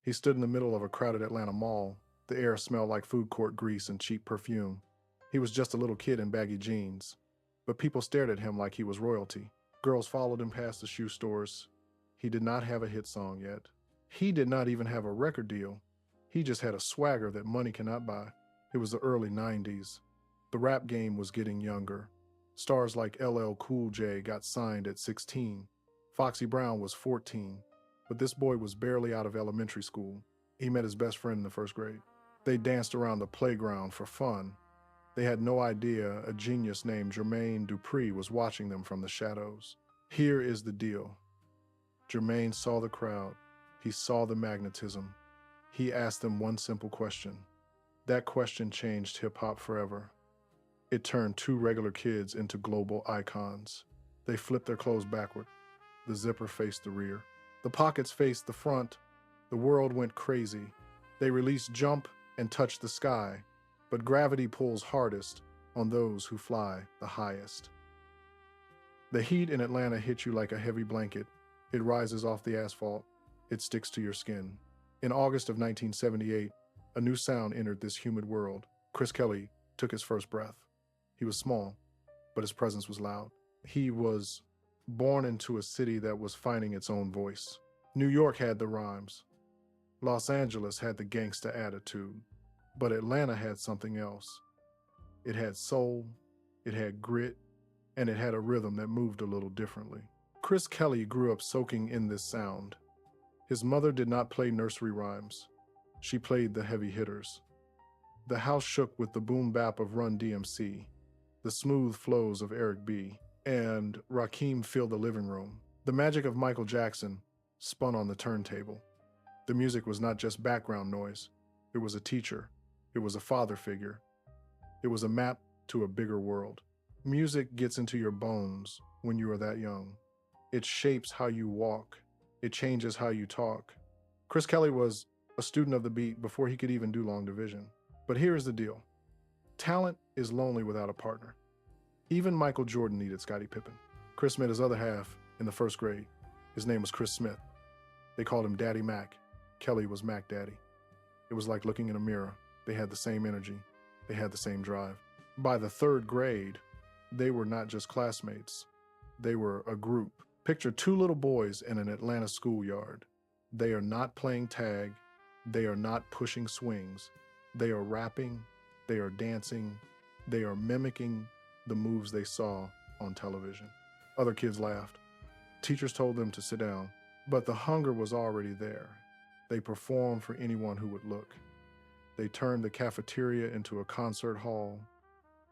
He stood in the middle of a crowded Atlanta mall. The air smelled like food court grease and cheap perfume. He was just a little kid in baggy jeans, but people stared at him like he was royalty. Girls followed him past the shoe stores. He did not have a hit song yet. He did not even have a record deal. He just had a swagger that money cannot buy. It was the early 90s. The rap game was getting younger. Stars like LL Cool J got signed at 16. Foxy Brown was 14, but this boy was barely out of elementary school. He met his best friend in the first grade. They danced around the playground for fun. They had no idea a genius named Jermaine Dupri was watching them from the shadows. Here is the deal. Jermaine saw the crowd. He saw the magnetism. He asked them one simple question. That question changed hip-hop forever. It turned two regular kids into global icons. They flipped their clothes backward. The zipper faced the rear. The pockets faced the front. The world went crazy. They released Jump and Touch the Sky, but gravity pulls hardest on those who fly the highest. The heat in Atlanta hits you like a heavy blanket. It rises off the asphalt. It sticks to your skin. In August of 1978, a new sound entered this humid world. Chris Kelly took his first breath. He was small, but his presence was loud. He was born into a city that was finding its own voice. New York had the rhymes. Los Angeles had the gangsta attitude. But Atlanta had something else. It had soul, it had grit, and it had a rhythm that moved a little differently. Chris Kelly grew up soaking in this sound. His mother did not play nursery rhymes. She played the heavy hitters. The house shook with the boom bap of Run DMC, the smooth flows of Eric B., and Rakim filled the living room. The magic of Michael Jackson spun on the turntable. The music was not just background noise. It was a teacher. It was a father figure. It was a map to a bigger world. Music gets into your bones when you are that young. It shapes how you walk. It changes how you talk. Chris Kelly was a student of the beat before he could even do long division. But here is the deal. Talent is lonely without a partner. Even Michael Jordan needed Scottie Pippen. Chris met his other half in the first grade. His name was Chris Smith. They called him Daddy Mac. Kelly was Mac Daddy. It was like looking in a mirror. They had the same energy. They had the same drive. By the third grade, they were not just classmates. They were a group. Picture two little boys in an Atlanta schoolyard. They are not playing tag. They are not pushing swings. They are rapping. They are dancing. They are mimicking the moves they saw on television. Other kids laughed. Teachers told them to sit down, but the hunger was already there. They performed for anyone who would look. They turned the cafeteria into a concert hall.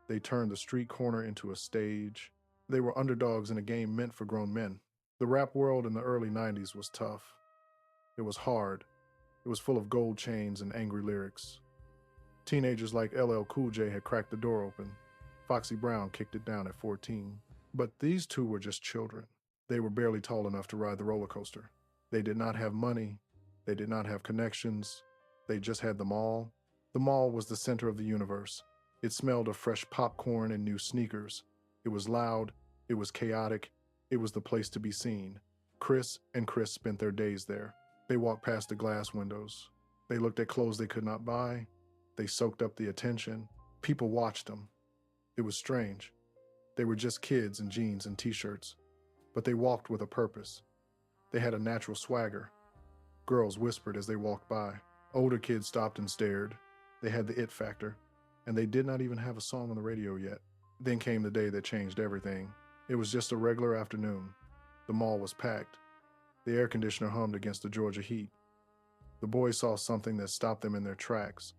They turned the street corner into a stage. They were underdogs in a game meant for grown men. The rap world in the early 90s was tough. It was hard. It was full of gold chains and angry lyrics. Teenagers like LL Cool J had cracked the door open. Foxy Brown kicked it down at 14. But these two were just children. They were barely tall enough to ride the roller coaster. They did not have money. They did not have connections. They just had the mall. The mall was the center of the universe. It smelled of fresh popcorn and new sneakers. It was loud. It was chaotic. It was the place to be seen. Chris and Chris spent their days there. They walked past the glass windows. They looked at clothes they could not buy. They soaked up the attention. People watched them. It was strange. They were just kids in jeans and t-shirts, but they walked with a purpose. They had a natural swagger. Girls whispered as they walked by. Older kids stopped and stared. They had the it factor, and they did not even have a song on the radio yet. Then came the day that changed everything. It was just a regular afternoon. The mall was packed. The air conditioner hummed against the Georgia heat. The boys saw something that stopped them in their tracks.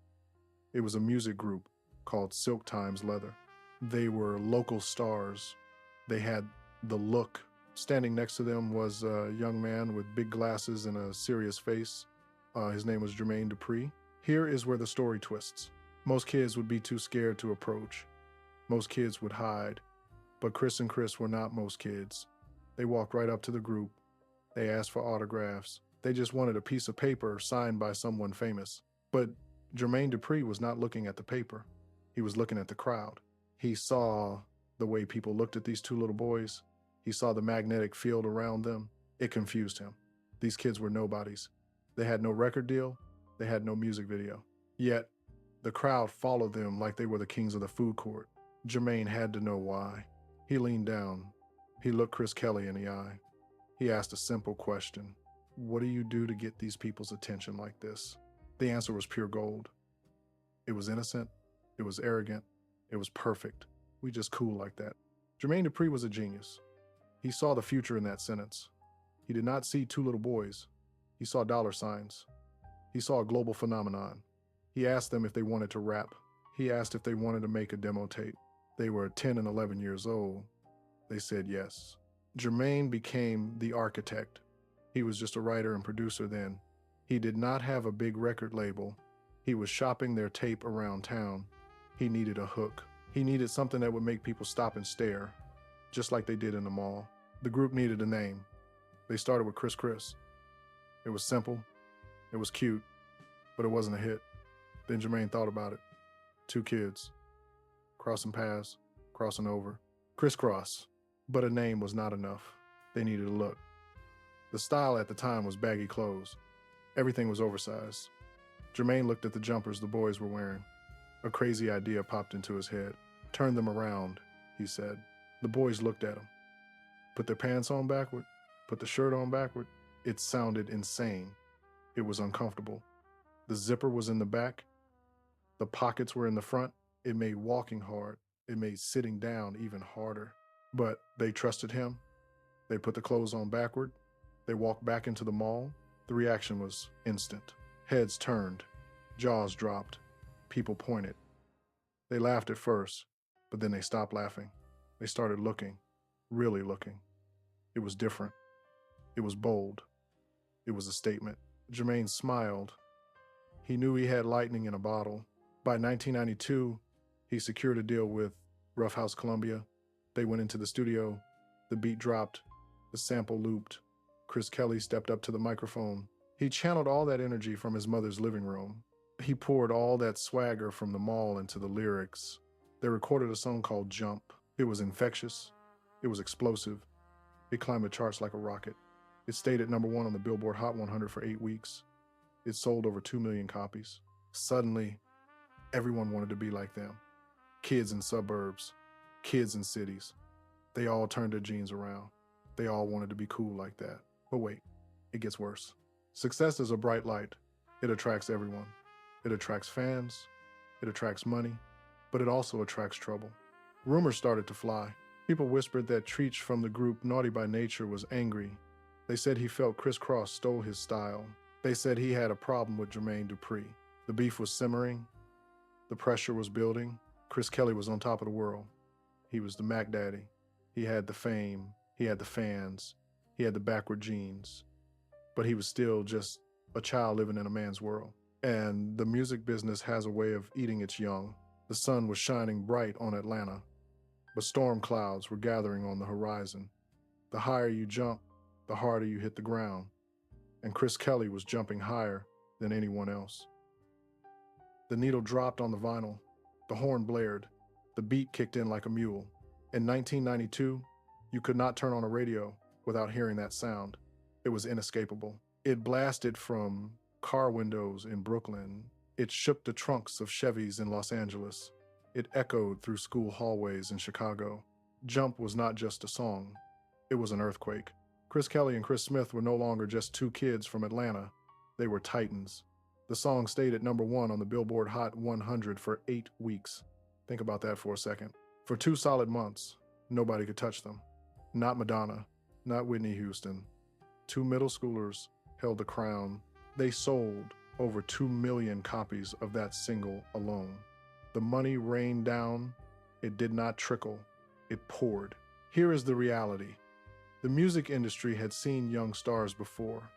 It was a music group called Silk Times Leather. They were local stars. They had the look. Standing next to them was a young man with big glasses and a serious face. His name was Jermaine Dupri. Here is where the story twists. Most kids would be too scared to approach. Most kids would hide. But Chris and Chris were not most kids. They walked right up to the group. They asked for autographs. They just wanted a piece of paper signed by someone famous. But Jermaine Dupri was not looking at the paper. He was looking at the crowd. He saw the way people looked at these two little boys. He saw the magnetic field around them. It confused him. These kids were nobodies. They had no record deal. They had no music video. Yet, the crowd followed them like they were the kings of the food court. Jermaine had to know why. He leaned down. He looked Chris Kelly in the eye. He asked a simple question. What do you do to get these people's attention like this? The answer was pure gold. It was innocent. It was arrogant. It was perfect. We just cool like that. Jermaine Dupri was a genius. He saw the future in that sentence. He did not see two little boys. He saw dollar signs. He saw a global phenomenon. He asked them if they wanted to rap. He asked if they wanted to make a demo tape. They were 10 and 11 years old. They said yes. Jermaine became the architect. He was just a writer and producer then. He did not have a big record label. He was shopping their tape around town. He needed a hook. He needed something that would make people stop and stare, just like they did in the mall. The group needed a name. They started with Chris Chris. It was simple. It was cute, but it wasn't a hit. Then Jermaine thought about it. Two kids, crossing paths, crossing over, crisscross. But a name was not enough. They needed a look. The style at the time was baggy clothes. Everything was oversized. Jermaine looked at the jumpers the boys were wearing. A crazy idea popped into his head. Turn them around, he said. The boys looked at him. Put their pants on backward, put the shirt on backward. It sounded insane. It was uncomfortable. The zipper was in the back. The pockets were in the front. It made walking hard. It made sitting down even harder. But they trusted him. They put the clothes on backward. They walked back into the mall. The reaction was instant. Heads turned. Jaws dropped. People pointed. They laughed at first, but then they stopped laughing. They started looking, really looking. It was different. It was bold. It was a statement. Jermaine smiled. He knew he had lightning in a bottle. By 1992, he secured a deal with Rough House Columbia. They went into the studio. The beat dropped. The sample looped. Chris Kelly stepped up to the microphone. He channeled all that energy from his mother's living room. He poured all that swagger from the mall into the lyrics. They recorded a song called Jump. It was infectious. It was explosive. It climbed the charts like a rocket. It stayed at #1 on the Billboard Hot 100 for 8 weeks. It sold over 2 million copies. Suddenly, everyone wanted to be like them. Kids in suburbs, kids in cities. They all turned their jeans around. They all wanted to be cool like that. But wait, it gets worse. Success is a bright light. It attracts everyone. It attracts fans. It attracts money. But it also attracts trouble. Rumors started to fly. People whispered that Treach from the group Naughty by Nature was angry. They said he felt Chris Cross stole his style. They said he had a problem with Jermaine Dupri. The beef was simmering. The pressure was building. Chris Kelly was on top of the world. He was the Mac Daddy. He had the fame. He had the fans. He had the backward genes. But he was still just a child living in a man's world. And the music business has a way of eating its young. The sun was shining bright on Atlanta, but storm clouds were gathering on the horizon. The higher you jump, the harder you hit the ground. And Chris Kelly was jumping higher than anyone else. The needle dropped on the vinyl. The horn blared. The beat kicked in like a mule. In 1992, you could not turn on a radio without hearing that sound. It was inescapable. It blasted from car windows in Brooklyn. It shook the trunks of Chevys in Los Angeles. It echoed through school hallways in Chicago. Jump was not just a song. It was an earthquake. Chris Kelly and Chris Smith were no longer just two kids from Atlanta. They were titans. The song stayed at #1 on the Billboard Hot 100 for 8 weeks. Think about that for a second. For 2 solid months, nobody could touch them. Not Madonna, not Whitney Houston. 2 middle schoolers held the crown. They sold over 2 million copies of that single alone. The money rained down. It did not trickle. It poured. Here is the reality. The music industry had seen young stars before,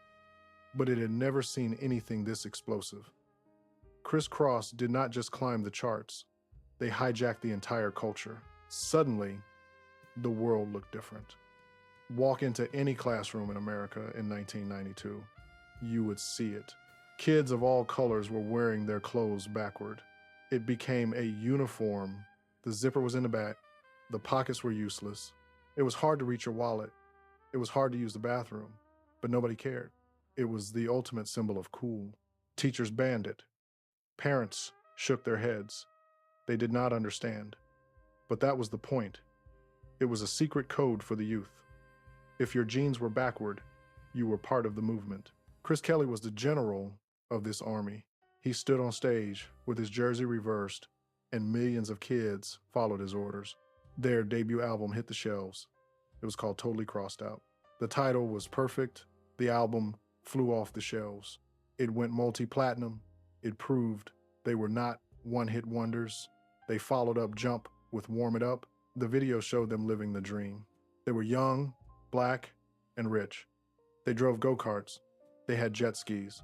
but it had never seen anything this explosive. Chris Cross did not just climb the charts. They hijacked the entire culture. Suddenly, the world looked different. Walk into any classroom in America in 1992. You would see it. Kids of all colors were wearing their clothes backward. It became a uniform. The zipper was in the back. The pockets were useless. It was hard to reach your wallet. It was hard to use the bathroom, but nobody cared. It was the ultimate symbol of cool. Teachers banned it. Parents shook their heads. They did not understand. But that was the point. It was a secret code for the youth. If your genes were backward, you were part of the movement. Chris Kelly was the general of this army. He stood on stage with his jersey reversed, and millions of kids followed his orders. Their debut album hit the shelves. It was called Totally Crossed Out. The title was perfect. The album flew off the shelves. It went multi-platinum. It proved they were not one-hit wonders. They followed up Jump with Warm It Up. The video showed them living the dream. They were young, black, and rich. They drove go-karts. They had jet skis.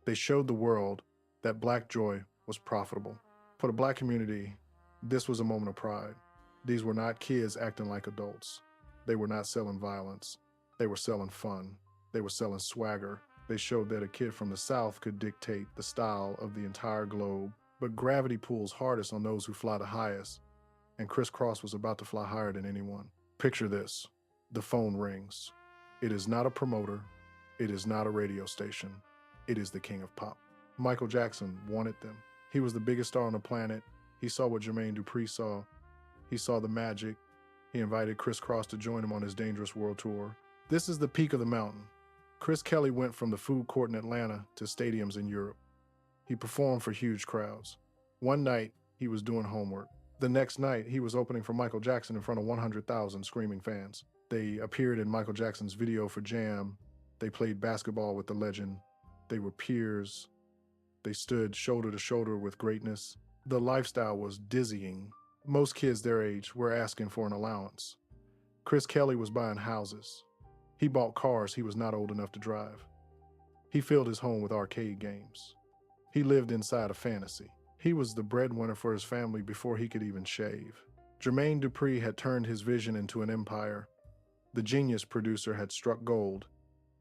They showed the world that black joy was profitable. For the black community, this was a moment of pride. These were not kids acting like adults. They were not selling violence. They were selling fun. They were selling swagger. They showed that a kid from the South could dictate the style of the entire globe. But gravity pulls hardest on those who fly the highest, and Criss Cross was about to fly higher than anyone. Picture this. The phone rings. It is not a promoter. It is not a radio station. It is the king of pop. Michael Jackson wanted them. He was the biggest star on the planet. He saw what Jermaine Dupri saw. He saw the magic. He invited Criss Cross to join him on his Dangerous World Tour. This is the peak of the mountain. Chris Kelly went from the food court in Atlanta to stadiums in Europe. He performed for huge crowds. One night, he was doing homework. The next night, he was opening for Michael Jackson in front of 100,000 screaming fans. They appeared in Michael Jackson's video for Jam. They played basketball with the legend. They were peers. They stood shoulder to shoulder with greatness. The lifestyle was dizzying. Most kids their age were asking for an allowance. Chris Kelly was buying houses. He bought cars he was not old enough to drive. He filled his home with arcade games. He lived inside a fantasy. He was the breadwinner for his family before he could even shave. Jermaine Dupri had turned his vision into an empire. The genius producer had struck gold.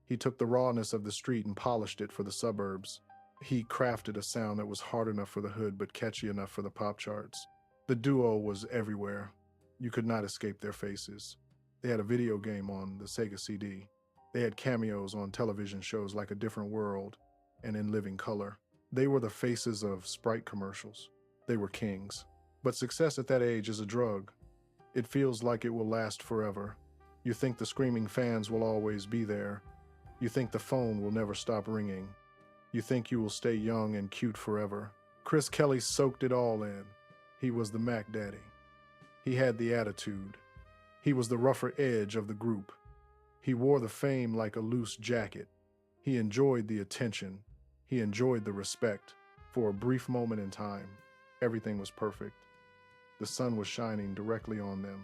He took the rawness of the street and polished it for the suburbs. He crafted a sound that was hard enough for the hood but catchy enough for the pop charts. The duo was everywhere. You could not escape their faces. They had a video game on the Sega CD. They had cameos on television shows like A Different World and In Living Color. They were the faces of Sprite commercials. They were kings. But success at that age is a drug. It feels like it will last forever. You think the screaming fans will always be there. You think the phone will never stop ringing. You think you will stay young and cute forever. Chris Kelly soaked it all in. He was the Mac Daddy. He had the attitude. He was the rougher edge of the group. He wore the fame like a loose jacket. He enjoyed the attention. He enjoyed the respect. For a brief moment in time, everything was perfect. The sun was shining directly on them.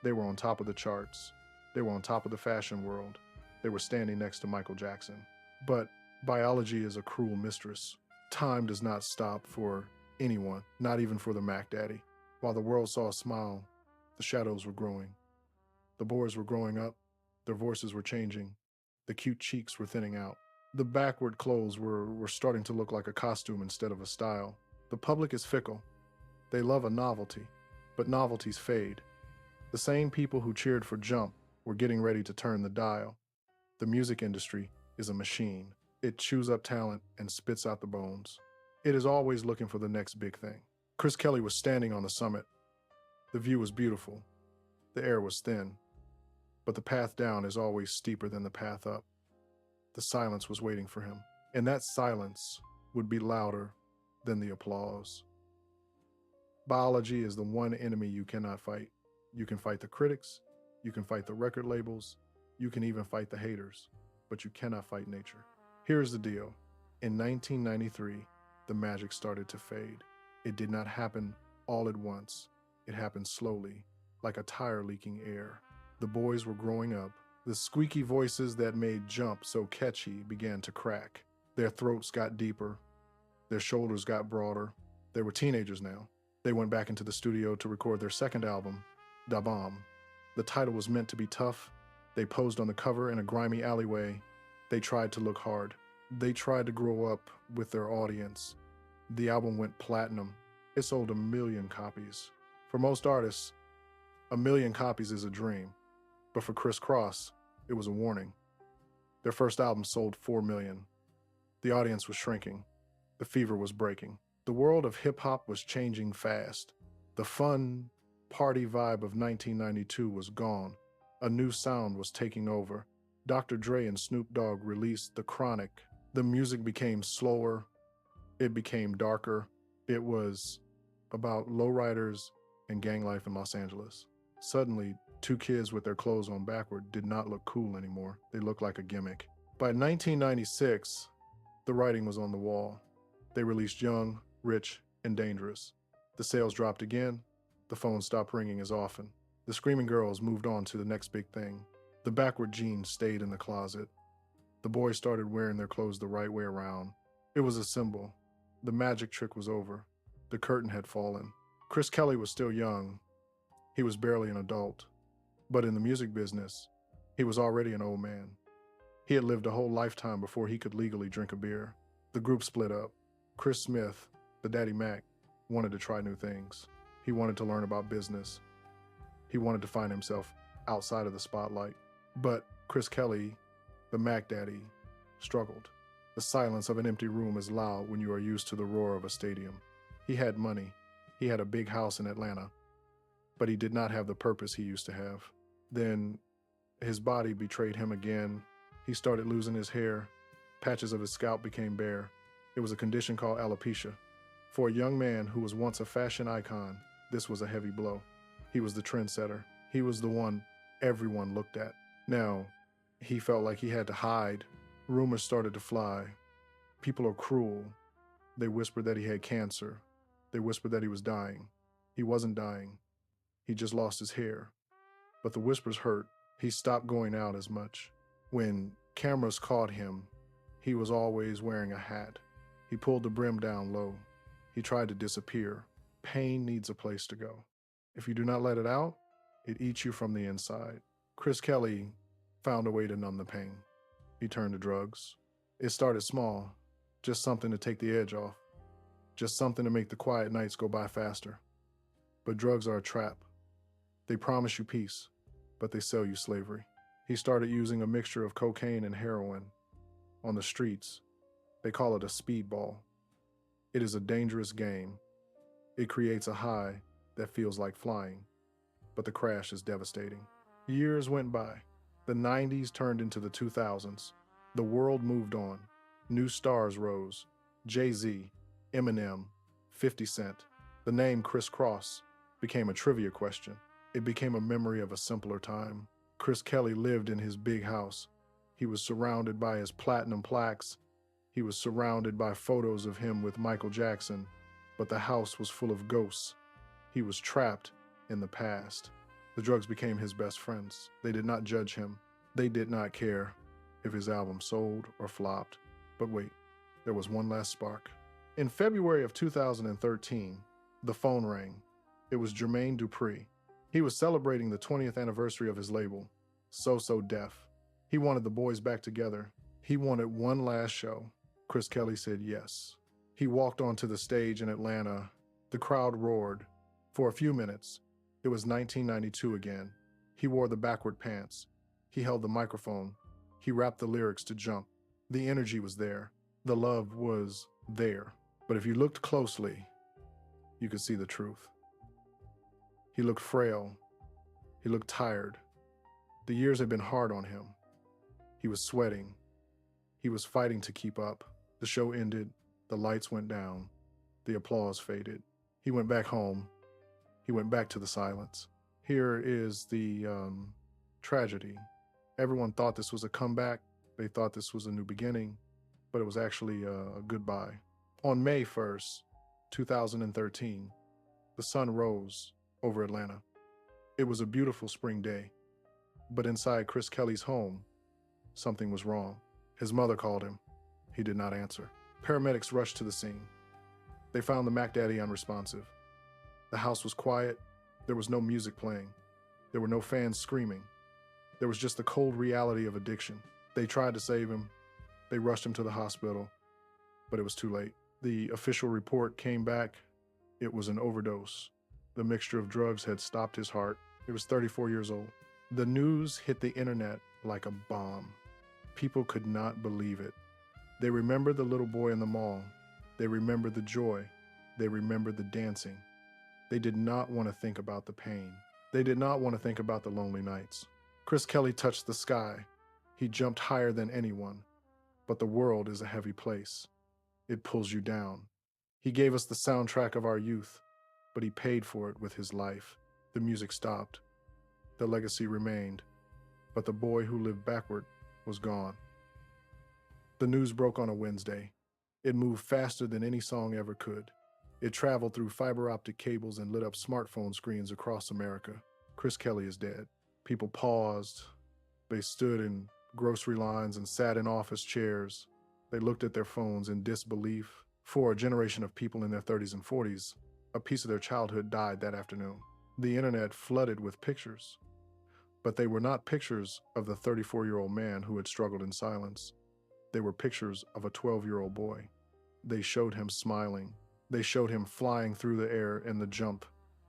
They were on top of the charts. They were on top of the fashion world. They were standing next to Michael Jackson. But biology is a cruel mistress. Time does not stop for anyone, not even for the Mac Daddy. While the world saw a smile, the shadows were growing. The boys were growing up. Their voices were changing. The cute cheeks were thinning out. The backward clothes were starting to look like a costume instead of a style. The public is fickle. They love a novelty, but novelties fade. The same people who cheered for Jump were getting ready to turn the dial. The music industry is a machine. It chews up talent and spits out the bones. It is always looking for the next big thing. Chris Kelly was standing on the summit. The view was beautiful. The air was thin. But the path down is always steeper than the path up. The silence was waiting for him, and that silence would be louder than the applause. Biology is the one enemy you cannot fight. You can fight the critics, you can fight the record labels, you can even fight the haters, but you cannot fight nature. Here's the deal. In 1993, the magic started to fade. It did not happen all at once. It happened slowly, like a tire leaking air. The boys were growing up. The squeaky voices that made Jump so catchy began to crack. Their throats got deeper. Their shoulders got broader. They were teenagers now. They went back into the studio to record their second album, Da Bomb. The title was meant to be tough. They posed on the cover in a grimy alleyway. They tried to look hard. They tried to grow up with their audience. The album went platinum. It sold 1 million copies. For most artists, 1 million copies is a dream. But for Criss Cross, it was a warning. Their first album sold 4 million. The audience was shrinking. The fever was breaking. The world of hip-hop was changing fast. The fun, party vibe of 1992 was gone. A new sound was taking over. Dr. Dre and Snoop Dogg released The Chronic. The music became slower. It became darker. It was about lowriders and gang life in Los Angeles. Suddenly, two kids with their clothes on backward did not look cool anymore. They looked like a gimmick. By 1996, the writing was on the wall. They released Young, Rich, and Dangerous. The sales dropped again. The phone stopped ringing as often. The screaming girls moved on to the next big thing. The backward jeans stayed in the closet. The boys started wearing their clothes the right way around. It was a symbol. The magic trick was over. The curtain had fallen. Chris Kelly was still young. He was barely an adult. But in the music business, he was already an old man. He had lived a whole lifetime before he could legally drink a beer. The group split up. Chris Smith, the Daddy Mac, wanted to try new things. He wanted to learn about business. He wanted to find himself outside of the spotlight. But Chris Kelly, the Mac Daddy, struggled. The silence of an empty room is loud when you are used to the roar of a stadium. He had money. He had a big house in Atlanta. But he did not have the purpose he used to have. Then his body betrayed him again. He started losing his hair. Patches of his scalp became bare. It was a condition called alopecia. For a young man who was once a fashion icon, this was a heavy blow. He was the trendsetter. He was the one everyone looked at. Now, he felt like he had to hide. Rumors started to fly. People are cruel. They whispered that he had cancer. They whispered that he was dying. He wasn't dying. He just lost his hair. But the whispers hurt. He stopped going out as much. When cameras caught him, he was always wearing a hat. He pulled the brim down low. He tried to disappear. Pain needs a place to go. If you do not let it out, it eats you from the inside. Chris Kelly found a way to numb the pain. He turned to drugs. It started small, just something to take the edge off, just something to make the quiet nights go by faster. But drugs are a trap. They promise you peace, but they sell you slavery. He started using a mixture of cocaine and heroin. On the streets, they call it a speedball. It is a dangerous game. It creates a high that feels like flying, but the crash is devastating. Years went by. The 90s turned into the 2000s. The world moved on. New stars rose. Jay-Z, Eminem, 50 Cent. The name Criss Cross became a trivia question. It became a memory of a simpler time. Chris Kelly lived in his big house. He was surrounded by his platinum plaques. He was surrounded by photos of him with Michael Jackson, but the house was full of ghosts. He was trapped in the past. The drugs became his best friends. They did not judge him. They did not care if his album sold or flopped. But wait, there was one last spark. In February of 2013, the phone rang. It was Jermaine Dupri. He was celebrating the 20th anniversary of his label, So Def. He wanted the boys back together. He wanted one last show. Chris Kelly said yes. He walked onto the stage in Atlanta. The crowd roared. For a few minutes, it was 1992 again. He wore the backward pants. He held the microphone. He rapped the lyrics to Jump. The energy was there. The love was there. But if you looked closely, you could see the truth. He looked frail. He looked tired. The years had been hard on him. He was sweating. He was fighting to keep up. The show ended. The lights went down. The applause faded. He went back home. He went back to the silence. Here is the tragedy. Everyone thought this was a comeback. They thought this was a new beginning, but it was actually a goodbye. On May 1st, 2013, the sun rose over Atlanta. It was a beautiful spring day, but inside Chris Kelly's home, something was wrong. His mother called him. He did not answer. Paramedics rushed to the scene. They found the Mac Daddy unresponsive. The house was quiet. There was no music playing. There were no fans screaming. There was just the cold reality of addiction. They tried to save him. They rushed him to the hospital, but it was too late. The official report came back. It was an overdose. The mixture of drugs had stopped his heart. He was 34 years old. The news hit the internet like a bomb. People could not believe it. They remembered the little boy in the mall. They remembered the joy. They remembered the dancing. They did not want to think about the pain. They did not want to think about the lonely nights. Chris Kelly touched the sky. He jumped higher than anyone. But the world is a heavy place. It pulls you down. He gave us the soundtrack of our youth, but he paid for it with his life. The music stopped. The legacy remained, but the boy who lived backward was gone. The news broke on a Wednesday. It moved faster than any song ever could. It traveled through fiber optic cables and lit up smartphone screens across America. Chris Kelly is dead. People paused. They stood in grocery lines and sat in office chairs. They looked at their phones in disbelief. For a generation of people in their 30s and 40s, a piece of their childhood died that afternoon. The internet flooded with pictures. But they were not pictures of the 34-year-old man who had struggled in silence. They were pictures of a 12-year-old boy. They showed him smiling. They showed him flying through the air in the jump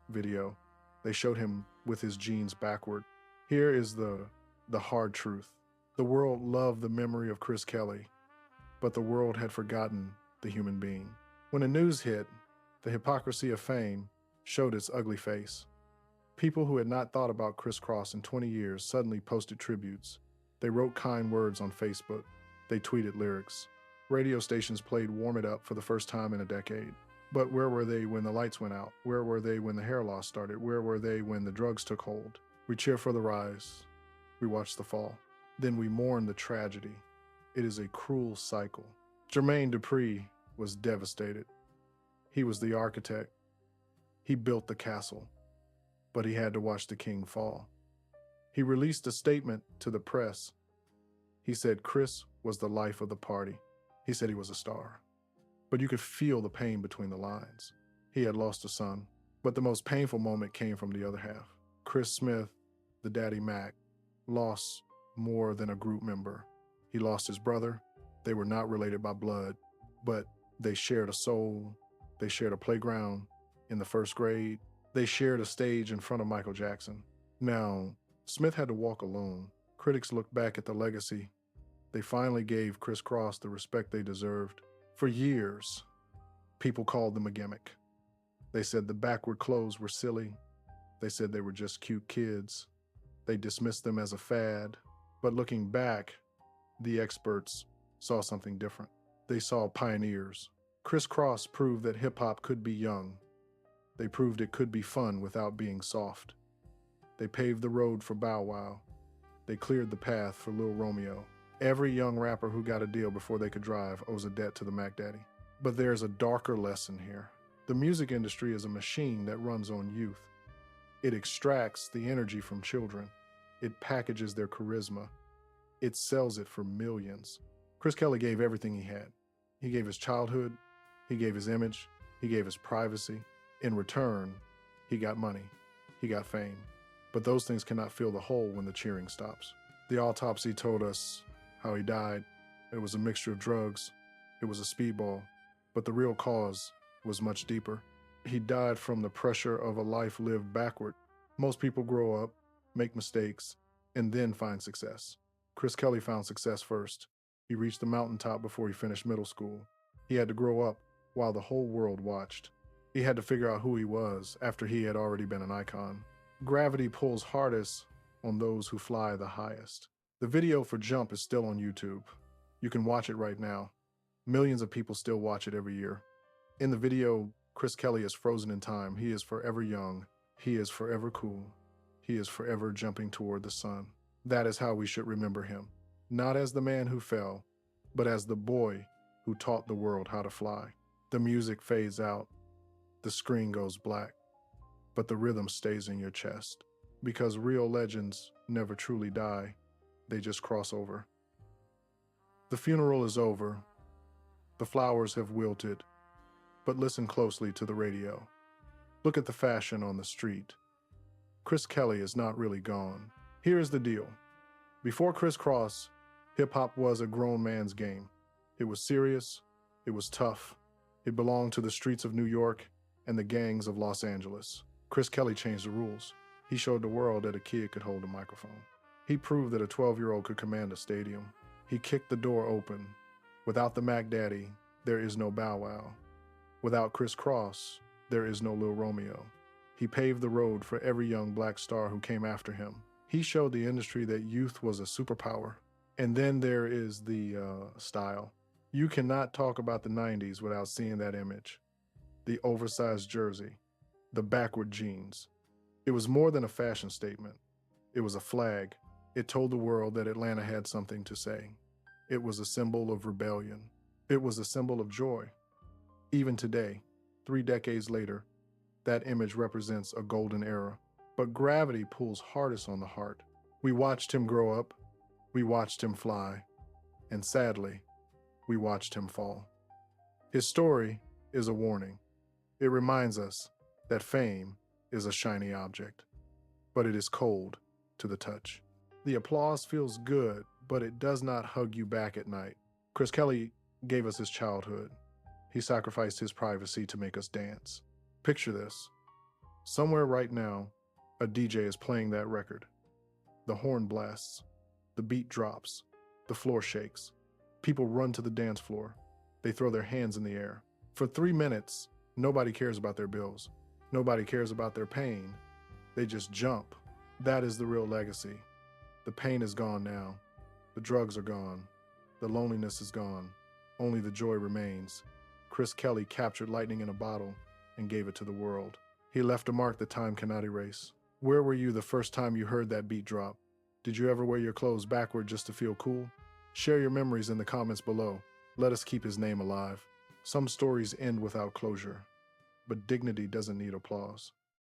video. They showed him with his jeans backward. Here is the hard truth. The world loved the memory of Chris Kelly, but the world had forgotten the human being. When the news hit, the hypocrisy of fame showed its ugly face. People who had not thought about Criss Cross in 20 years suddenly posted tributes. They wrote kind words on Facebook. They tweeted lyrics. Radio stations played Warm It Up for the first time in a decade. But where were they when the lights went out? Where were they when the hair loss started? Where were they when the drugs took hold? We cheer for the rise. We watch the fall. Then we mourn the tragedy. It is a cruel cycle. Jermaine Dupri was devastated. He was the architect. He built the castle, but he had to watch the king fall. He released a statement to the press. He said Chris was the life of the party. He said he was a star. But you could feel the pain between the lines. He had lost a son, but the most painful moment came from the other half. Chris Smith, the Daddy Mac, lost more than a group member. He lost his brother. They were not related by blood, but they shared a soul. They shared a playground in the first grade. They shared a stage in front of Michael Jackson. Now, Smith had to walk alone. Critics looked back at the legacy. They finally gave Criss Cross the respect they deserved. For years, people called them a gimmick. They said the backward clothes were silly. They said they were just cute kids. They dismissed them as a fad. But looking back, the experts saw something different. They saw pioneers. Criss Cross proved that hip-hop could be young. They proved it could be fun without being soft. They paved the road for Bow Wow. They cleared the path for Lil Romeo. Every young rapper who got a deal before they could drive owes a debt to the Mac Daddy. But there's a darker lesson here. The music industry is a machine that runs on youth. It extracts the energy from children. It packages their charisma. It sells it for millions. Chris Kelly gave everything he had. He gave his childhood. He gave his image. He gave his privacy. In return, he got money. He got fame. But those things cannot fill the hole when the cheering stops. The autopsy told us how he died. It was a mixture of drugs. It was a speedball. But the real cause was much deeper. He died from the pressure of a life lived backward. Most people grow up, make mistakes, and then find success. Chris Kelly found success first. He reached the mountaintop before he finished middle school. He had to grow up while the whole world watched. He had to figure out who he was after he had already been an icon. Gravity pulls hardest on those who fly the highest. The video for Jump is still on YouTube. You can watch it right now. Millions of people still watch it every year. In the video, Chris Kelly is frozen in time. He is forever young. He is forever cool. He is forever jumping toward the sun. That is how we should remember him. Not as the man who fell, but as the boy who taught the world how to fly. The music fades out. The screen goes black. But the rhythm stays in your chest. Because real legends never truly die. They just cross over. The funeral is over. The flowers have wilted. But listen closely to the radio. Look at the fashion on the street. Chris Kelly is not really gone. Here is the deal. Before Criss Cross, hip-hop was a grown man's game. It was serious. It was tough. It belonged to the streets of New York and the gangs of Los Angeles. Chris Kelly changed the rules. He showed the world that a kid could hold a microphone. He proved that a 12-year-old could command a stadium. He kicked the door open. Without the Mac Daddy, there is no Bow Wow. Without Chris Cross, there is no Lil Romeo. He paved the road for every young black star who came after him. He showed the industry that youth was a superpower. And then there is the style. You cannot talk about the 90s without seeing that image. The oversized jersey, the backward jeans. It was more than a fashion statement. It was a flag. It told the world that Atlanta had something to say. It was a symbol of rebellion. It was a symbol of joy. Even today, 3 decades later, that image represents a golden era. But gravity pulls hardest on the heart. We watched him grow up. We watched him fly. And sadly, we watched him fall. His story is a warning. It reminds us that fame is a shiny object, but it is cold to the touch. The applause feels good, but it does not hug you back at night. Chris Kelly gave us his childhood. He sacrificed his privacy to make us dance. Picture this. Somewhere right now, a DJ is playing that record. The horn blasts, the beat drops, the floor shakes. People run to the dance floor. They throw their hands in the air. For 3 minutes, nobody cares about their bills. Nobody cares about their pain. They just jump. That is the real legacy. The pain is gone now. The drugs are gone. The loneliness is gone. Only the joy remains. Chris Kelly captured lightning in a bottle and gave it to the world. He left a mark that time cannot erase. Where were you the first time you heard that beat drop? Did you ever wear your clothes backward just to feel cool? Share your memories in the comments below. Let us keep his name alive. Some stories end without closure, but dignity doesn't need applause.